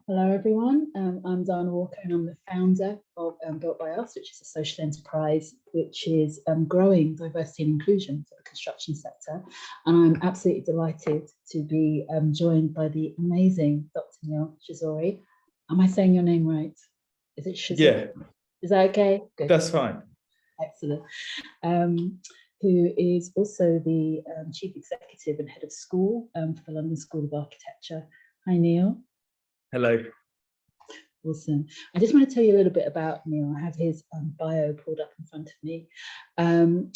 Hello, everyone. I'm Diana Walker, and I'm the founder of Built by Us, which is a social enterprise which is growing diversity and inclusion for the construction sector. And I'm absolutely delighted to be joined by the amazing Dr. Neal Shasore. Am I saying your name right? Is it Shasore? Yeah. Is that okay? Good. That's fine. Excellent. Who is also the Chief Executive and Head of School for the London School of Architecture. Hi, Neal. Hello. Awesome. I just want to tell you a little bit about Neal. I have his bio pulled up in front of me.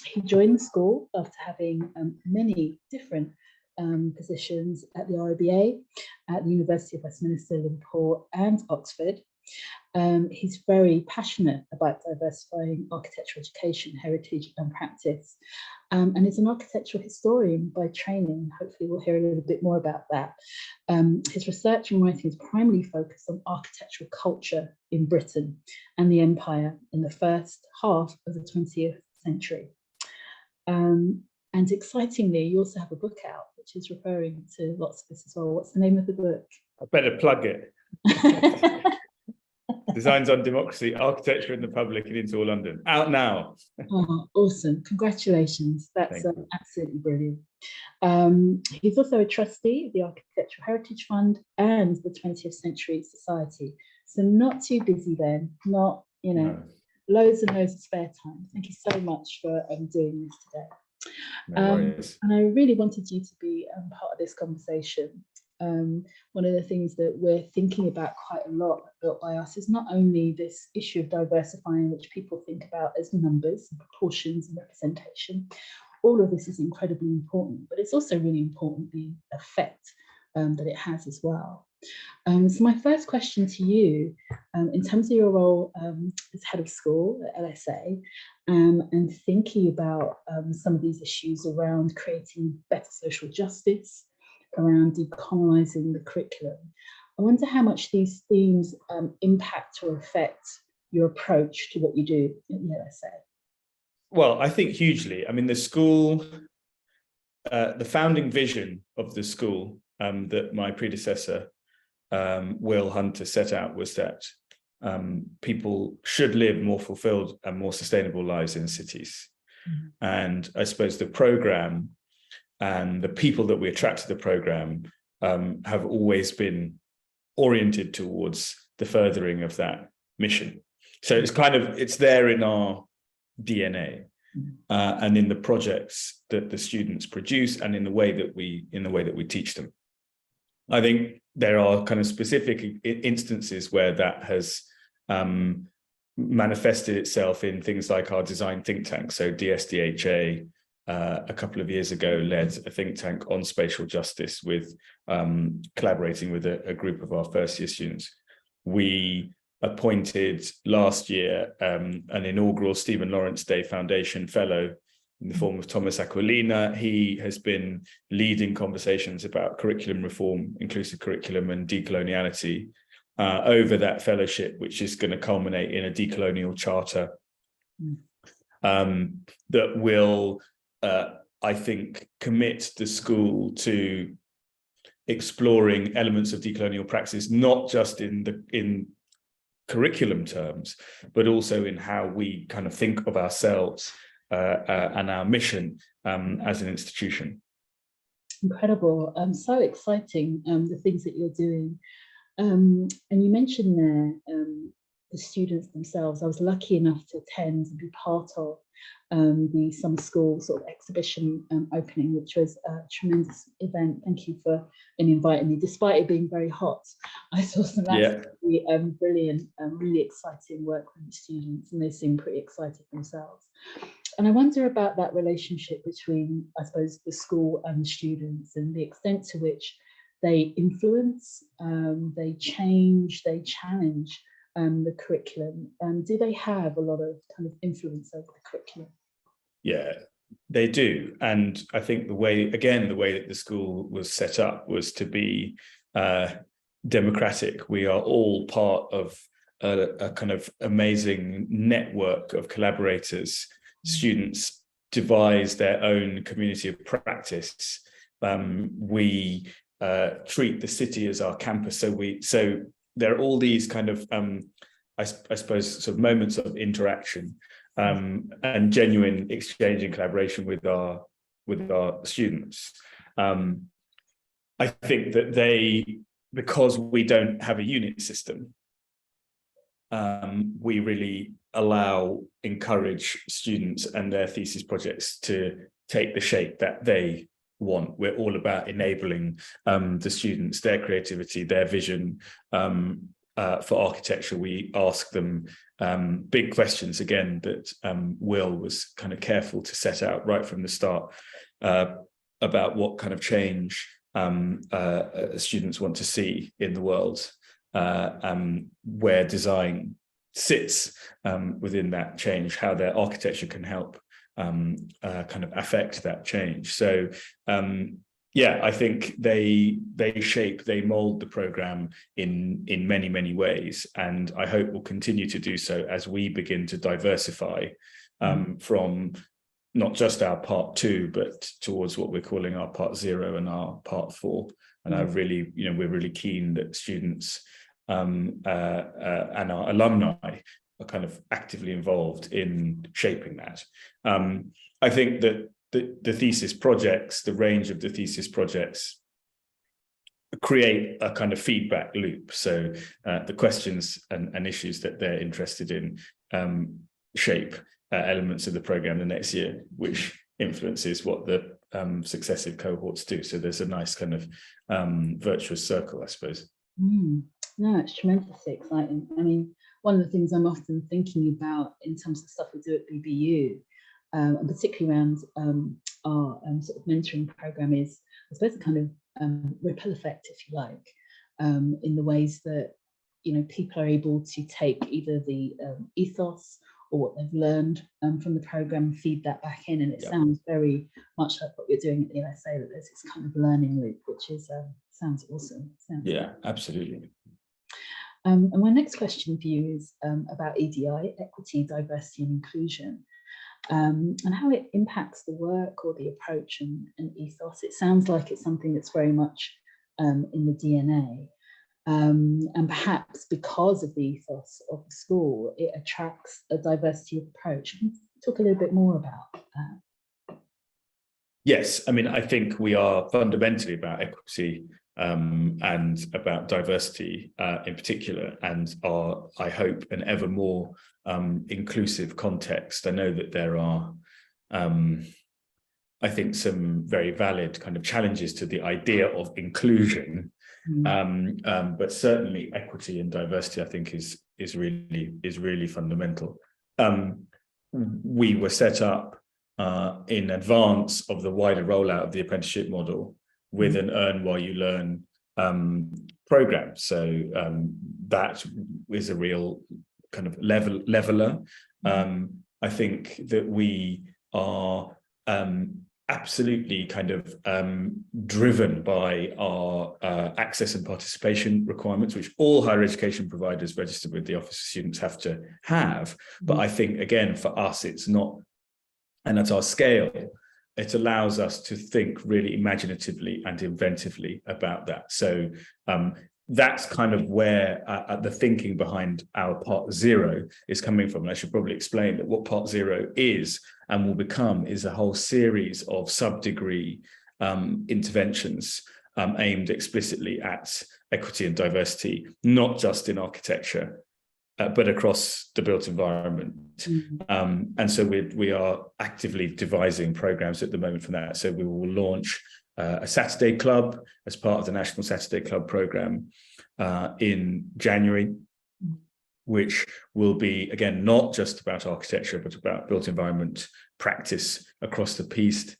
He joined the school after having many different positions at the RIBA, at the University of Westminster, Liverpool and Oxford. He's very passionate about diversifying architectural education, heritage and practice, and is an architectural historian by training. Hopefully we'll hear a little bit more about that. His research and writing is primarily focused on architectural culture in Britain and the Empire in the first half of the 20th century. And excitingly, you also have a book out, which is referring to lots of this as well. What's the name of the book? I better plug it. Designs on Democracy, Architecture in the Public and into all London. Out now. Oh, awesome. Congratulations. That's absolutely brilliant. He's also a trustee of the Architectural Heritage Fund and the 20th Century Society. So not too busy then, not, loads and loads of spare time. Thank you so much for doing this today. No worries. And I really wanted you to be part of this conversation. One of the things that we're thinking about quite a lot Built by Us is not only this issue of diversifying, which people think about as numbers and proportions and representation. All of this is incredibly important, but it's also really important the effect that it has as well. So my first question to you, in terms of your role as head of school at LSA, and thinking about some of these issues around creating better social justice, around decolonizing the curriculum. I wonder how much these themes impact or affect your approach to what you do at the LSA. Well, I think hugely. I mean, the school, the founding vision of the school that my predecessor, Will Hunter, set out was that people should live more fulfilled and more sustainable lives in cities. Mm-hmm. And I suppose the programme and the people that we attract to the programme have always been oriented towards the furthering of that mission. So it's there in our DNA and in the projects that the students produce and in the way that we teach them. I think there are kind of specific instances where that has manifested itself in things like our design think tank. So DSDHA a couple of years ago led a think tank on spatial justice with collaborating with a group of our first year students. We appointed last year an inaugural Stephen Lawrence Day Foundation Fellow in the form of Thomas Aquilina. He has been leading conversations about curriculum reform, inclusive curriculum and decoloniality over that fellowship, which is going to culminate in a decolonial charter that will I think, commit the school to exploring elements of decolonial praxis, not just in curriculum terms, but also in how we kind of think of ourselves and our mission as an institution. Incredible. So exciting, the things that you're doing. And you mentioned there the students themselves. I was lucky enough to attend and be part of the summer school sort of exhibition opening, which was a tremendous event. Thank you for inviting me. Despite it being very hot, I saw some absolutely brilliant, really exciting work from the students, and they seem pretty excited themselves. And I wonder about that relationship between, I suppose, the school and the students, and the extent to which they influence, they change, they challenge the curriculum. Do they have a lot of kind of influence over the curriculum? Yeah, they do. And I think the way that the school was set up was to be democratic. We are all part of a kind of amazing network of collaborators. Students devise their own community of practice. We treat the city as our campus. So there are all these kind of, I suppose, sort of moments of interaction and genuine exchange and collaboration with our students. I think that because we don't have a unit system, we really encourage students and their thesis projects to take the shape that they want. We're all about enabling the students, their creativity, their vision. For architecture, we ask them big questions, again, that Will was kind of careful to set out right from the start, about what kind of change students want to see in the world, where design sits within that change, how their architecture can help kind of affect that change. So yeah, I think they mold the program in many ways, and I hope will continue to do so as we begin to diversify from not just our part 2, but towards what we're calling our part 0 and our part 4. And we're really keen that students and our alumni are kind of actively involved in shaping that. I think that the thesis projects, the range of the thesis projects, create a kind of feedback loop. So the questions and issues that they're interested in shape elements of the program the next year, which influences what the successive cohorts do. So there's a nice kind of virtuous circle, I suppose. No, it's tremendously exciting. I mean, one of the things I'm often thinking about in terms of stuff we do at BBU, and particularly around our sort of mentoring program, is, I suppose, a kind of ripple effect, if you like, in the ways that, you know, people are able to take either the ethos or what they've learned from the program, feed that back in, and it sounds very much like what you're doing at the LSA, that there's this kind of learning loop, which is sounds awesome. Absolutely. And my next question for you is about EDI, equity, diversity, and inclusion, and how it impacts the work or the approach and ethos. It sounds like it's something that's very much in the DNA. And perhaps because of the ethos of the school, it attracts a diversity of approach. Can you talk a little bit more about that? Yes, I mean, I think we are fundamentally about equity and about diversity in particular, and are, I hope, an ever more inclusive context. I know that there are, I think, some very valid kind of challenges to the idea of inclusion. But certainly equity and diversity, I think, is really fundamental. We were set up in advance of the wider rollout of the apprenticeship model with an earn while you learn program. So that is a real kind of leveler. I think that we are absolutely kind of driven by our access and participation requirements, which all higher education providers registered with the Office of Students have to have. But I think, again, for us, it's not, and at our scale, it allows us to think really imaginatively and inventively about that. So that's kind of where the thinking behind our part 0 is coming from. And I should probably explain that what part 0 is and will become is a whole series of sub-degree interventions aimed explicitly at equity and diversity, not just in architecture, but across the built environment. And so we are actively devising programs at the moment for that. So we will launch a Saturday Club as part of the National Saturday Club program in January, which will be, again, not just about architecture, but about built environment practice across the piece.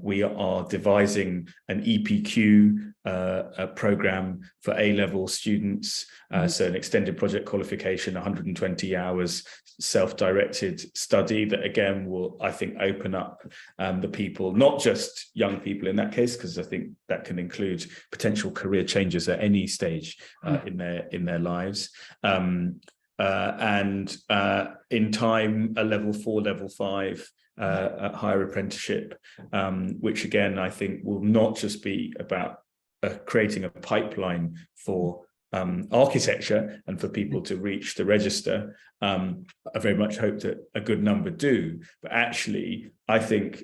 We are devising an EPQ program for A-level students, so an extended project qualification, 120 hours self-directed study that, again, will, I think, open up the people, not just young people in that case, because I think that can include potential career changes at any stage in their lives. And in time, a level 4, level 5 higher apprenticeship, which, again, I think will not just be about creating a pipeline for architecture and for people to reach the register. I very much hope that a good number do, but actually I think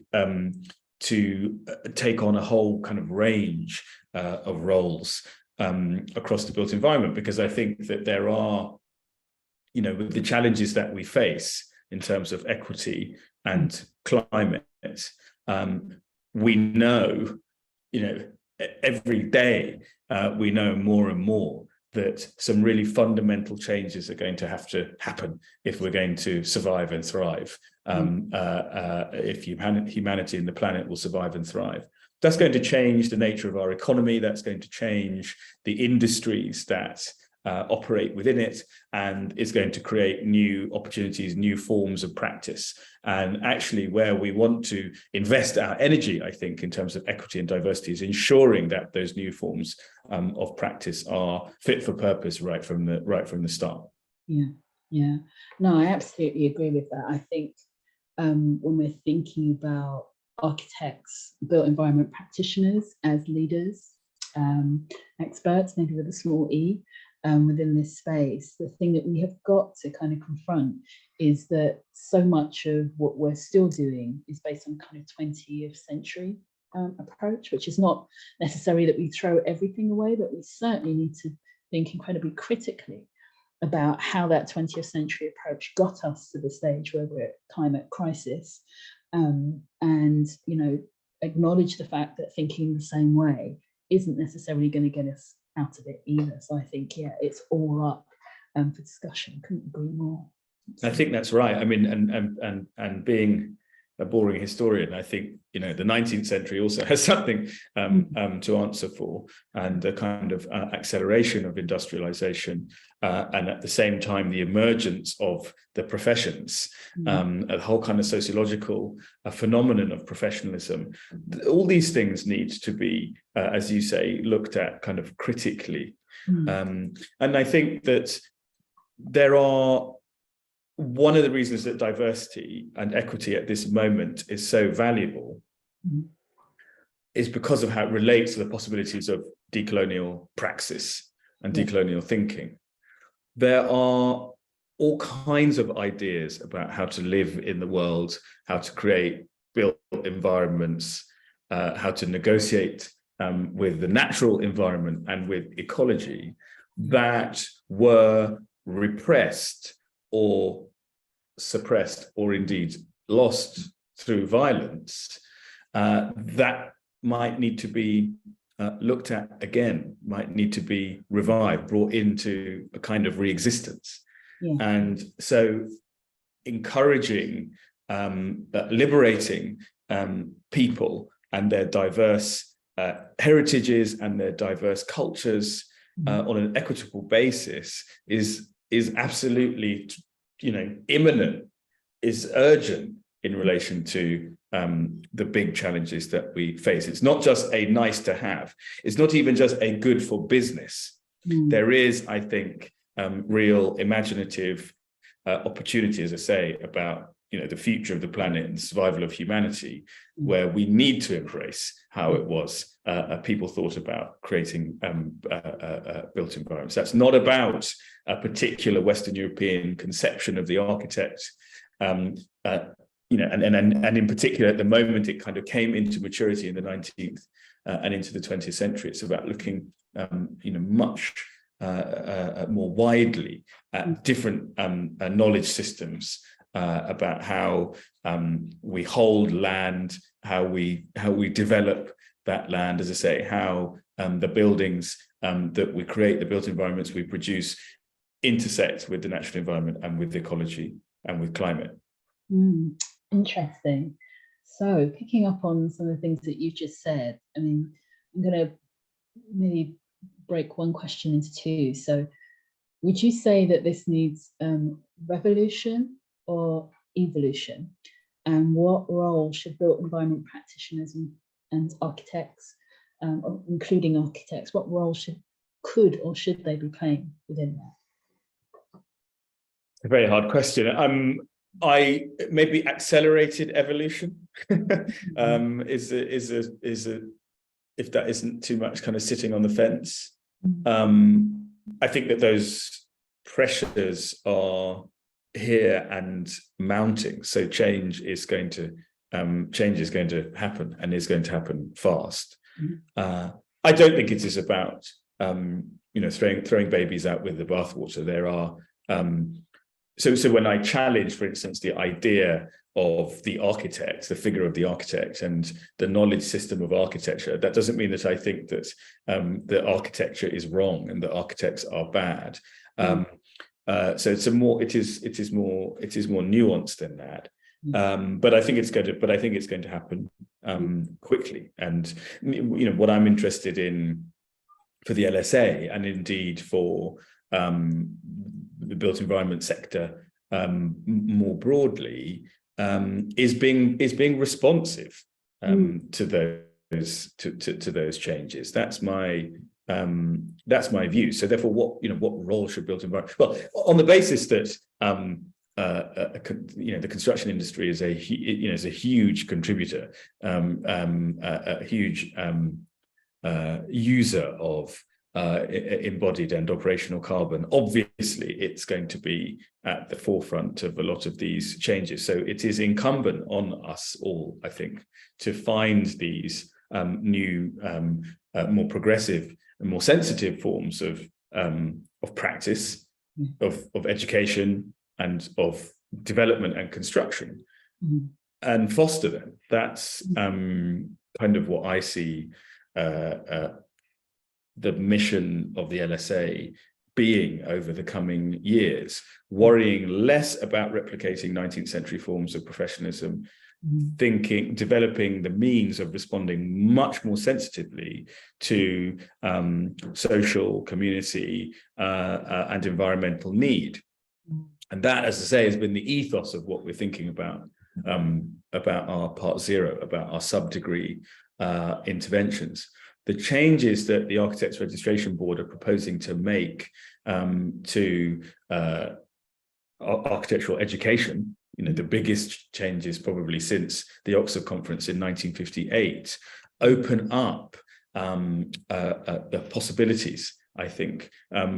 to take on a whole kind of range of roles across the built environment, because I think that there are, with the challenges that we face in terms of equity and climate, we know, every day we know more and more that some really fundamental changes are going to have to happen if we're going to survive and thrive. If humanity and the planet will survive and thrive. That's going to change the nature of our economy. That's going to change the industries that operate within it, and is going to create new opportunities, new forms of practice. And actually where we want to invest our energy, I think, in terms of equity and diversity, is ensuring that those new forms of practice are fit for purpose right from the start. Yeah. No, I absolutely agree with that. I think when we're thinking about architects, built environment practitioners as leaders, experts, maybe with a small e, within this space, the thing that we have got to kind of confront is that so much of what we're still doing is based on kind of 20th century approach, which is not necessarily that we throw everything away, but we certainly need to think incredibly critically about how that 20th century approach got us to the stage where we're at climate crisis, and acknowledge the fact that thinking the same way isn't necessarily going to get us out of it either. So I think, it's all up for discussion. Couldn't agree more. I think that's right. I mean, and being a boring historian, I think, the 19th century also has something to answer for, and the kind of acceleration of industrialization, and at the same time, the emergence of the professions, a whole kind of sociological phenomenon of professionalism. All these things need to be, as you say, looked at kind of critically. And I think that there are, one of the reasons that diversity and equity at this moment is so valuable is because of how it relates to the possibilities of decolonial praxis and decolonial thinking. There are all kinds of ideas about how to live in the world, how to create built environments, how to negotiate with the natural environment and with ecology, that were repressed or suppressed or indeed lost through violence, that might need to be looked at again, might need to be revived, brought into a kind of re-existence. And so encouraging, liberating people and their diverse heritages and their diverse cultures on an equitable basis is absolutely, imminent, is urgent in relation to the big challenges that we face. It's not just a nice to have. It's not even just a good for business. There is, I think, real imaginative opportunity, as I say, about the future of the planet and the survival of humanity, where we need to embrace how it was people thought about creating built environments. That's not about a particular Western European conception of the architect, and in particular, at the moment it kind of came into maturity in the 19th and into the 20th century. It's about looking, much more widely at different knowledge systems, about how we hold land, how we develop that land, as I say, how the buildings that we create, the built environments we produce, intersect with the natural environment and with ecology and with climate. Interesting. So picking up on some of the things that you've just said, I mean, I'm going to maybe break one question into two. So would you say that this needs revolution or evolution? And what role should built environment practitioners and architects, including architects, what role could or should they be playing within that? A very hard question. I maybe accelerated evolution is a if that isn't too much kind of sitting on the fence. I think that those pressures are here and mounting. So change is going to happen, and is going to happen fast. I don't think it is about throwing babies out with the bathwater. There are so when I challenge, for instance, the idea of the architect, the figure of the architect, and the knowledge system of architecture, that doesn't mean that I think that the architecture is wrong and that architects are bad. So it is more nuanced than that. But I think it's going to happen quickly. And what I'm interested in for the LSA, and indeed for the built environment sector more broadly, is being responsive to those changes. That's my view. So therefore, what role should built environment? Well, on the basis that the construction industry is a huge contributor, a huge user of embodied and operational carbon. Obviously, it's going to be at the forefront of a lot of these changes. So it is incumbent on us all, I think, to find these new, more progressive and more sensitive forms of practice, of education, and of development and construction, and foster them. That's kind of what I see the mission of the LSA being over the coming years, worrying less about replicating 19th century forms of professionalism, developing the means of responding much more sensitively to social, community, and environmental need. And that, as I say, has been the ethos of what we're thinking about our Part Zero, about our sub-degree interventions. The changes that the Architects Registration Board are proposing to make to architectural education, the biggest changes probably since the Oxford Conference in 1958, open up the possibilities, I think,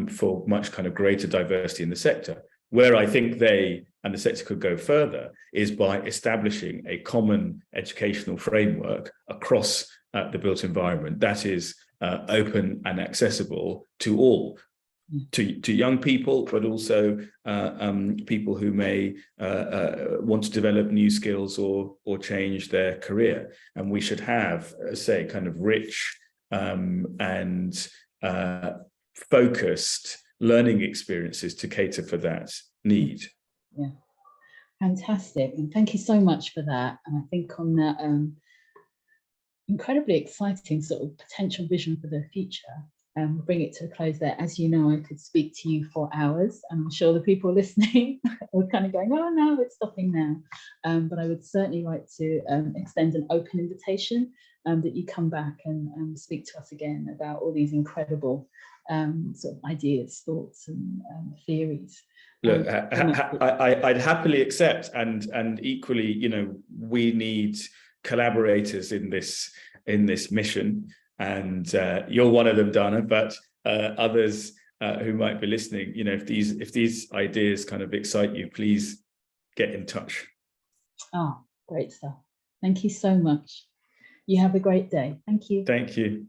for much kind of greater diversity in the sector. Where I think they and the sector could go further is by establishing a common educational framework across the built environment that is open and accessible to all, to young people, but also people who may want to develop new skills or change their career. And we should have, say, kind of rich and focused learning experiences to cater for that need. Yeah, fantastic. And thank you so much for that. And I think on that incredibly exciting sort of potential vision for the future, we'll bring it to a close there. As you know, I could speak to you for hours, and I'm sure the people listening are kind of going, oh no, it's stopping now. But I would certainly like to extend an open invitation that you come back and speak to us again about all these incredible sort of ideas, thoughts, and theories. Look, I'd happily accept, and equally, we need collaborators in this mission, and you're one of them, Dana, but others who might be listening, if these ideas kind of excite you, please get in touch. Oh, great stuff. Thank you so much. You have a great day. Thank you. Thank you.